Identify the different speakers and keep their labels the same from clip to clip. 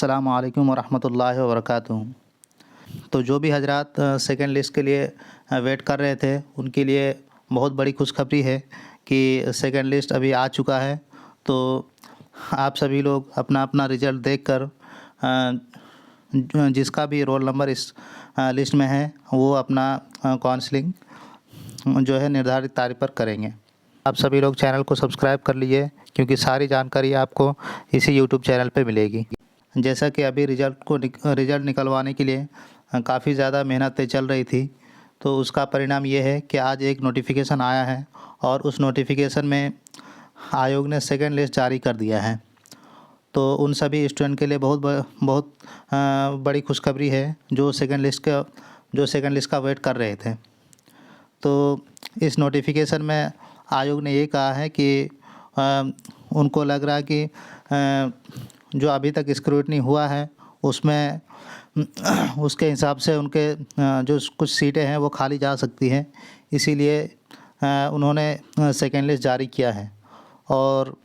Speaker 1: अस्सलामु अलैकुम वरहमतुल्लाहि वबरकातुहू। तो जो भी हजरात सेकंड लिस्ट के लिए वेट कर रहे थे, उनके लिए बहुत बड़ी खुशखबरी है कि सेकंड लिस्ट अभी आ चुका है। तो आप सभी लोग अपना अपना रिज़ल्ट देखकर जिसका भी रोल नंबर इस लिस्ट में है, वो अपना काउंसलिंग जो है निर्धारित तारीख पर करेंगे। आप सभी लोग चैनल को सब्सक्राइब कर लीजिए, क्योंकि सारी जानकारी आपको इसी यूट्यूब चैनल पे मिलेगी। जैसा कि अभी रिज़ल्ट निकलवाने के लिए काफ़ी ज़्यादा मेहनतें चल रही थी, तो उसका परिणाम ये है कि आज एक नोटिफिकेशन आया है और उस नोटिफिकेशन में आयोग ने सेकंड लिस्ट जारी कर दिया है। तो उन सभी स्टूडेंट के लिए बहुत बड़ी खुशखबरी है जो सेकंड लिस्ट का वेट कर रहे थे। तो इस नोटिफिकेशन में आयोग ने ये कहा है कि उनको लग रहा है कि जो अभी तक स्क्रूटनी हुआ है उसमें उसके हिसाब से उनके जो कुछ सीटें हैं वो खाली जा सकती हैं, इसीलिए उन्होंने सेकेंड लिस्ट जारी किया है। और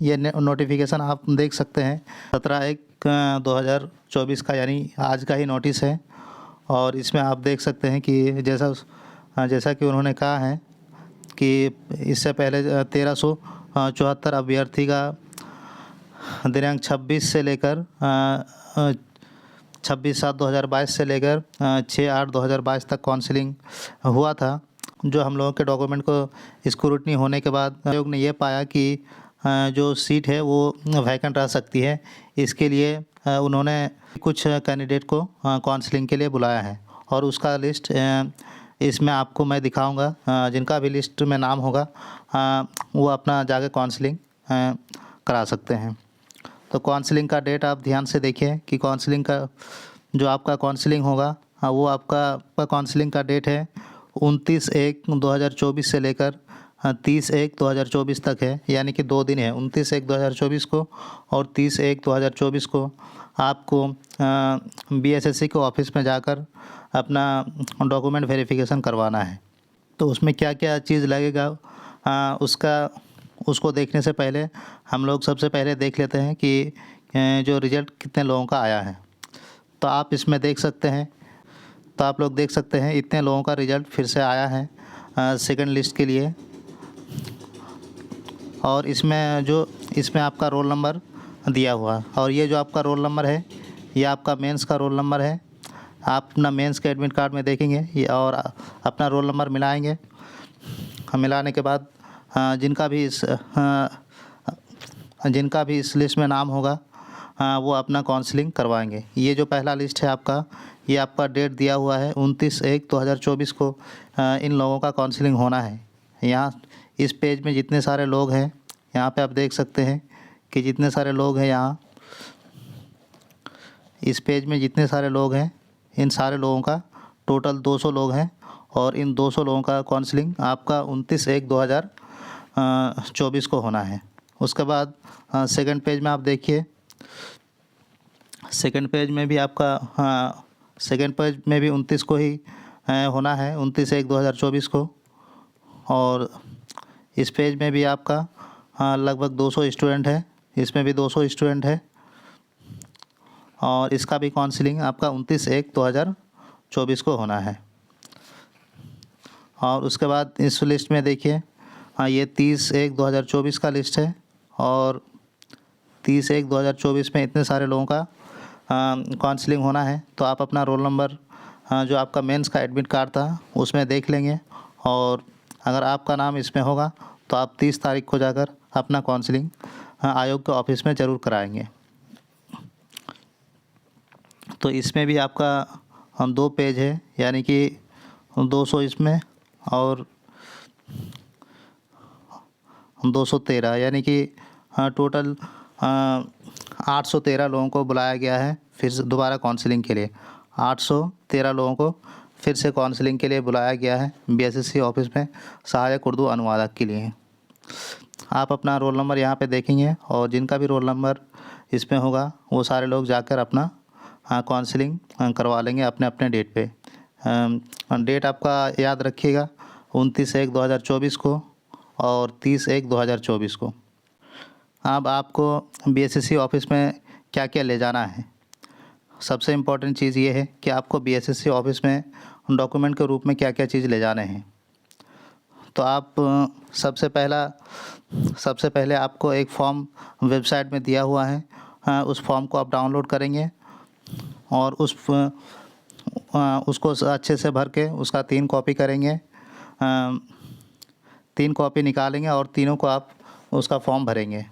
Speaker 1: ये नोटिफिकेशन आप देख सकते हैं 17/1/2024 का, यानी आज का ही नोटिस है। और इसमें आप देख सकते हैं कि जैसा कि उन्होंने कहा है कि इससे पहले 1374 अभ्यर्थी का दिनांक 26/7/2022 से लेकर 6/8/2022 तक काउंसलिंग हुआ था। जो हम लोगों के डॉक्यूमेंट को स्क्रूटनी होने के बाद आयोग ने ये पाया कि जो सीट है वो वैकेंट रह सकती है। इसके लिए उन्होंने कुछ कैंडिडेट को काउंसलिंग के लिए बुलाया है और उसका लिस्ट इसमें आपको मैं दिखाऊंगा। जिनका भी लिस्ट में नाम होगा वो अपना जाके काउंसलिंग करा सकते हैं। तो काउंसलिंग का डेट आप ध्यान से देखिए कि काउंसलिंग का जो आपका काउंसलिंग होगा वो आपका काउंसलिंग का डेट है 29/1/2024 से लेकर 30/1/2024 तक है, यानी कि 2 दिन है। 29/1/2024 को और 30/1/2024 को आपको BSSC के ऑफिस में जाकर अपना डॉक्यूमेंट वेरिफिकेशन करवाना है। तो उसमें क्या क्या चीज़ लगेगा उसको देखने से पहले हम लोग सबसे पहले देख लेते हैं कि जो रिज़ल्ट कितने लोगों का आया है। तो आप इसमें देख सकते हैं, तो आप लोग देख सकते हैं इतने लोगों का रिज़ल्ट फिर से आया है सेकंड लिस्ट के लिए। और इसमें आपका रोल नंबर दिया हुआ, और ये जो आपका रोल नंबर है ये आपका मेंस का रोल नंबर है। आप अपना मेंस के एडमिट कार्ड में देखेंगे ये और अपना रोल नंबर मिलाएंगे। मिलाने के बाद जिनका भी इस लिस्ट में नाम होगा वो अपना काउंसलिंग करवाएंगे। ये जो पहला लिस्ट है आपका, ये आपका डेट दिया हुआ है 29/1/2024 को इन लोगों का काउंसलिंग होना है। यहाँ इस पेज में जितने सारे लोग हैं, यहाँ पे आप देख सकते हैं कि जितने सारे लोग हैं, यहाँ इस पेज में जितने सारे लोग हैं, इन सारे लोगों का टोटल 200 लोग हैं और इन 200 लोगों का काउंसलिंग आपका 29/1/2024 को होना है। उसके बाद सेकंड पेज में आप देखिए, सेकंड पेज में भी 29 को ही होना है, 29/1/2024 को। और इस पेज में भी आपका लगभग 200 स्टूडेंट है, इसमें भी 200 स्टूडेंट है और इसका भी काउंसलिंग आपका 29/1/2024 को होना है। और उसके बाद इस लिस्ट में देखिए ये 30/1/2024 का लिस्ट है और 30/1/2024 में इतने सारे लोगों का काउंसलिंग होना है। तो आप अपना रोल नंबर जो आपका मेंस का एडमिट कार्ड था उसमें देख लेंगे, और अगर आपका नाम इसमें होगा तो आप 30 तारीख को जाकर अपना काउंसलिंग आयोग के ऑफिस में ज़रूर कराएंगे। तो इसमें भी आपका 2 पेज है, यानी कि 200 इसमें और 213, यानी कि टोटल 813 लोगों को बुलाया गया है फिर से दोबारा काउंसलिंग के लिए। 813 लोगों को फिर से काउंसलिंग के लिए बुलाया गया है BSSC ऑफिस में सहायक उर्दू अनुवादक के लिए। आप अपना रोल नंबर यहाँ पे देखेंगे और जिनका भी रोल नंबर इसमें होगा वो सारे लोग जाकर अपना काउंसलिंग करवा लेंगे अपने अपने डेट पे। डेट आपका याद रखिएगा 29/1/2024 को और 30/1/2024 को। अब आपको BSSC ऑफिस में क्या क्या ले जाना है। सबसे इम्पोर्टेंट चीज़ ये है कि आपको बीएसएससी ऑफिस में डॉक्यूमेंट के रूप में क्या क्या चीज़ ले जाने हैं। तो आप सबसे पहले आपको एक फॉर्म वेबसाइट में दिया हुआ है, उस फॉर्म को आप डाउनलोड करेंगे और उसको अच्छे से भर के उसका 3 कॉपी करेंगे, 3 कॉपी निकालेंगे और तीनों को आप उसका फॉर्म भरेंगे।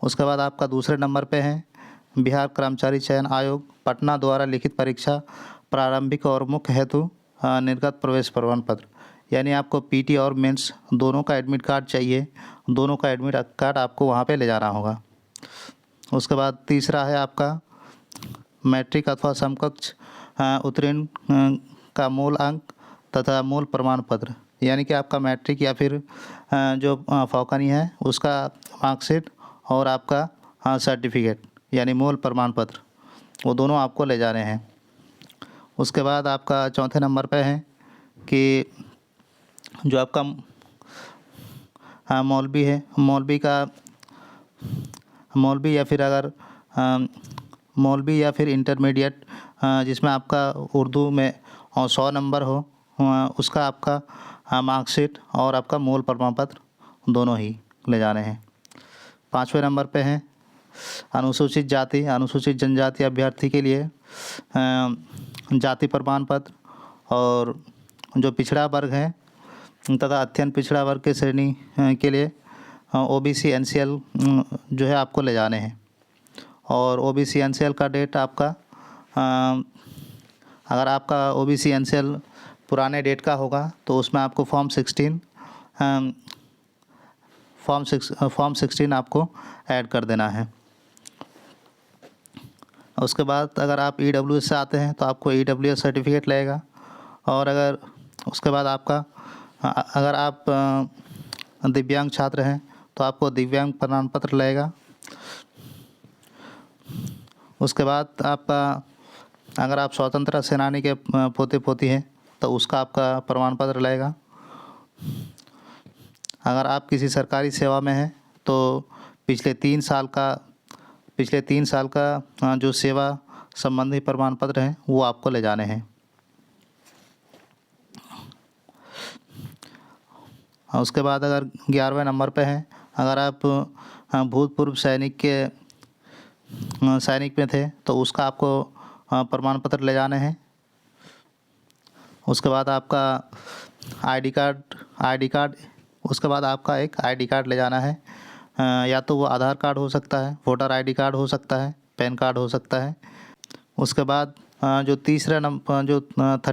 Speaker 1: उसके बाद आपका दूसरे नंबर पे है बिहार कर्मचारी चयन आयोग पटना द्वारा लिखित परीक्षा प्रारंभिक और मुख्य हेतु निर्गत प्रवेश प्रमाण पत्र, यानी आपको पीटी और मेंस दोनों का एडमिट कार्ड चाहिए। दोनों का एडमिट कार्ड आपको वहाँ पे ले जाना होगा। उसके बाद तीसरा है आपका मैट्रिक अथवा समकक्ष उत्तीर्ण का मूल अंक तथा मूल प्रमाण पत्र, यानी कि आपका मैट्रिक या फिर जो फौकानी है उसका मार्कशीट और आपका सर्टिफिकेट यानी मूल प्रमाण पत्र, वो दोनों आपको ले जाने हैं। उसके बाद आपका चौथे नंबर पे है कि जो आपका मौलवी है, मौलवी या फिर इंटरमीडिएट जिसमें आपका उर्दू में 100 नंबर हो, उसका आपका मार्कशीट और आपका मूल प्रमाण पत्र दोनों ही ले जाने हैं। 5वें नंबर पे है अनुसूचित जाति अनुसूचित जनजाति अभ्यर्थी के लिए जाति प्रमाण पत्र, और जो पिछड़ा वर्ग है तथा अत्यंत पिछड़ा वर्ग के श्रेणी के लिए ओबीसी एनसीएल जो है आपको ले जाने हैं। और ओबीसी एनसीएल का डेट आपका अगर आपका ओबीसी एनसीएल पुराने डेट का होगा तो उसमें आपको फॉर्म 16 आपको ऐड कर देना है। उसके बाद अगर आप ईडब्ल्यूएस से आते हैं तो आपको ईडब्ल्यूएस सर्टिफिकेट लगेगा, और उसके बाद आपका अगर आप दिव्यांग छात्र हैं तो आपको दिव्यांग प्रमाण पत्र लगेगा। उसके बाद आपका अगर आप स्वतंत्रता सेनानी के पोते पोती हैं तो उसका आपका प्रमाण पत्र लगेगा। अगर आप किसी सरकारी सेवा में हैं तो पिछले 3 साल का जो सेवा संबंधी प्रमाण पत्र हैं वो आपको ले जाने हैं। उसके बाद अगर 11वें नंबर पे हैं, अगर आप भूतपूर्व सैनिक में थे तो उसका आपको प्रमाण पत्र ले जाने हैं। उसके बाद आपका आईडी कार्ड उसके बाद आपका एक आईडी कार्ड ले जाना है, या तो वो आधार कार्ड हो सकता है, वोटर आईडी कार्ड हो सकता है, पैन कार्ड हो सकता है। उसके बाद जो 30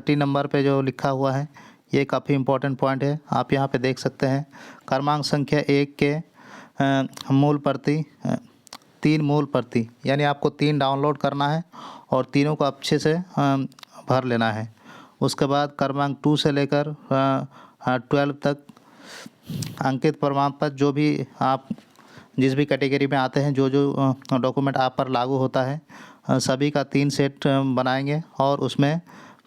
Speaker 1: नंबर पे जो लिखा हुआ है ये काफ़ी इम्पोर्टेंट पॉइंट है, आप यहाँ पे देख सकते हैं। क्रमांक संख्या 1 के 3 मूल प्रति, यानी आपको 3 डाउनलोड करना है और तीनों को अच्छे से भर लेना है। उसके बाद क्रमांक 2 से लेकर 12 तक अंकित प्रमाण पत्र, जो भी आप जिस भी कैटेगरी में आते हैं, जो डॉक्यूमेंट आप पर लागू होता है, सभी का 3 सेट बनाएंगे और उसमें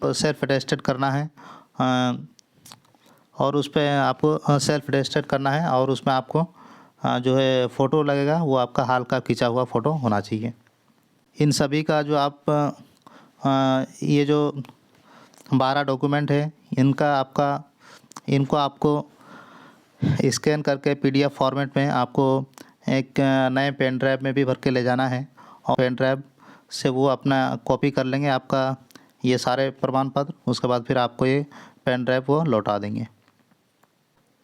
Speaker 1: सेल्फ अटेस्टेड करना है, और उस पर आपको सेल्फ अटेस्टेड करना है और उसमें आपको जो है फ़ोटो लगेगा, वो आपका हाल का खींचा हुआ फ़ोटो होना चाहिए। इन सभी का जो आप ये जो 12 डॉक्यूमेंट है इनको आपको स्कैन करके पीडीएफ फॉर्मेट में आपको एक नए पेन ड्राइव में भी भर के ले जाना है, और पेन ड्राइव से वो अपना कॉपी कर लेंगे आपका ये सारे प्रमाण पत्र। उसके बाद फिर आपको ये पेन ड्राइव वो लौटा देंगे।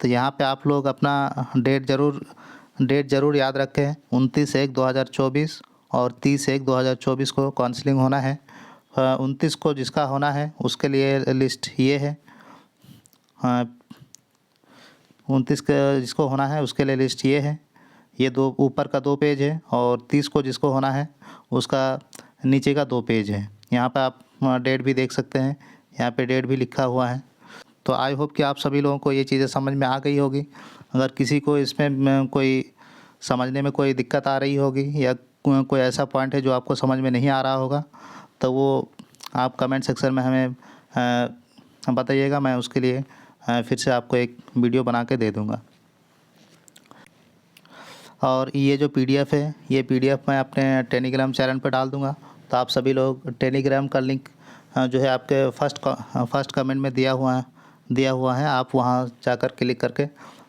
Speaker 1: तो यहाँ पे आप लोग अपना डेट ज़रूर याद रखें, 29/1/2024 और 30/1/2024 को काउंसलिंग होना है। 29 को जिसका होना है उसके लिए लिस्ट ये है, 29 का जिसको होना है उसके लिए लिस्ट ये है, ये ऊपर का 2 पेज है, और 30 को जिसको होना है उसका नीचे का 2 पेज है। यहाँ पे आप डेट भी देख सकते हैं, यहाँ पे डेट भी लिखा हुआ है। तो आई होप कि आप सभी लोगों को ये चीज़ें समझ में आ गई होगी। अगर किसी को इसमें कोई समझने में कोई दिक्कत आ रही होगी या कोई ऐसा पॉइंट है जो आपको समझ में नहीं आ रहा होगा तो वो आप कमेंट सेक्शन में हमें बताइएगा, मैं उसके लिए फिर से आपको एक वीडियो बना के दे दूँगा। और ये जो पीडीएफ है, ये पीडीएफ मैं अपने टेलीग्राम चैनल पर डाल दूँगा। तो आप सभी लोग टेलीग्राम का लिंक जो है आपके फर्स्ट कमेंट में दिया हुआ है। आप वहाँ जाकर क्लिक करके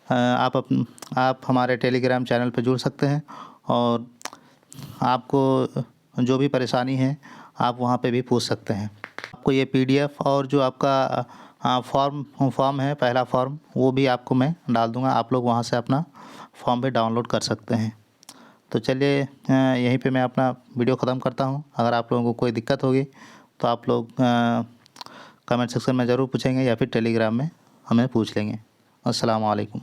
Speaker 1: आप हमारे टेलीग्राम चैनल पर जुड़ सकते हैं और आपको जो भी परेशानी है आप वहाँ पे भी पूछ सकते हैं। आपको ये पीडीएफ और जो आपका फॉर्म है, पहला फॉर्म, वो भी आपको मैं डाल दूँगा। आप लोग वहाँ से अपना फॉर्म भी डाउनलोड कर सकते हैं। तो चलिए यहीं पे मैं अपना वीडियो ख़त्म करता हूँ। अगर आप लोगों को कोई दिक्कत होगी तो आप लोग कमेंट सेक्शन में ज़रूर पूछेंगे या फिर टेलीग्राम में हमें पूछ लेंगे। अस्सलाम वालेकुम।